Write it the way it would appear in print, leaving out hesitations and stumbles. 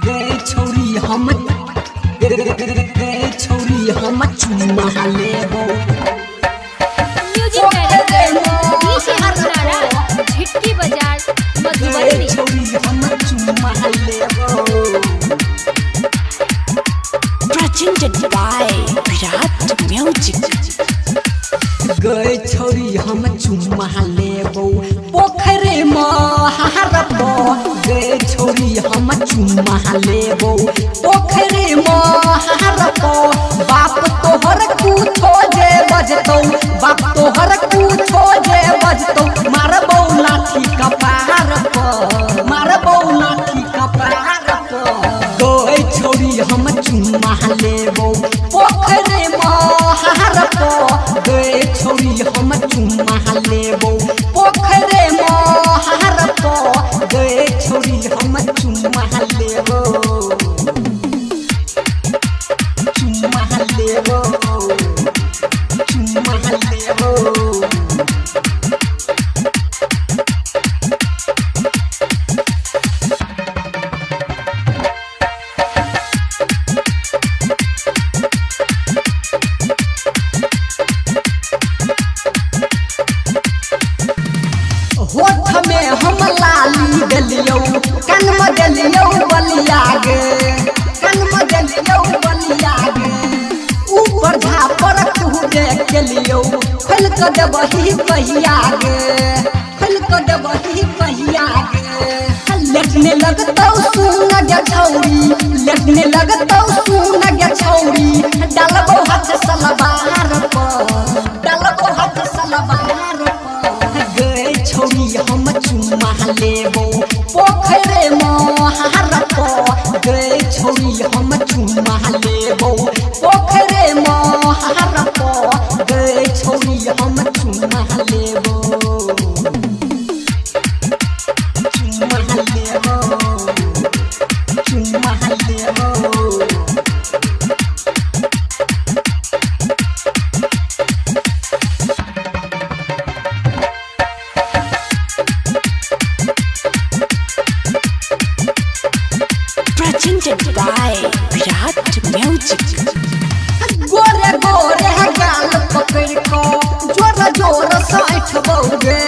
छोरी हम चुम्मा लेबो म्यूजिक डायरेक्टर डीजे हरनारा झिटकी बाजार मधुबनी छोरी हम चुम्मा लेबो presented by Virat Music. गए छोरी हम चुम्मा लेबो पोखरे में हारबो गए छोरी हम चुम्मा लेबो पोखरे में हारबो बाप तोहर कुछो जे बजतो बाप तोहर कुछो जे बजतो मारबो लाठी कपार पर मारबो लाठी कपार पर गए छोरी हम चुम्मा लेबो पोखरे में हारबो गए छोरी हम चुम्मा लेबो पोखरे में हारबो गए छोरी हम चुम्मा लेबो चुम्मा लेबो चुम्मा लेबो होठ में हम लाली देलियो कान में देलियो बलिया गे कान में देलियो बलिया गे ऊपर झापर तू देख के लियो खोल के देबही कहिया गे खोल के देबही कहिया गे लेटने लगतौ सुन गे छौरी लेटने लगतौ सुन गे छौरी डालबो हाथ सलवार पर डालबो हाथ सलवार पर गए छोरी हम चुम्मा लेबो पोखरे में हारबो गए छोरी हम चुम्मा लेबो पोखरे में हारबो गए छोरी हम चुम्मा लेबो चुम्मा लेबो चुम्मा लेबो Presented by Virat Music. गोरे गोरे गाल पकड़ को जोर जोर साइठ बौगे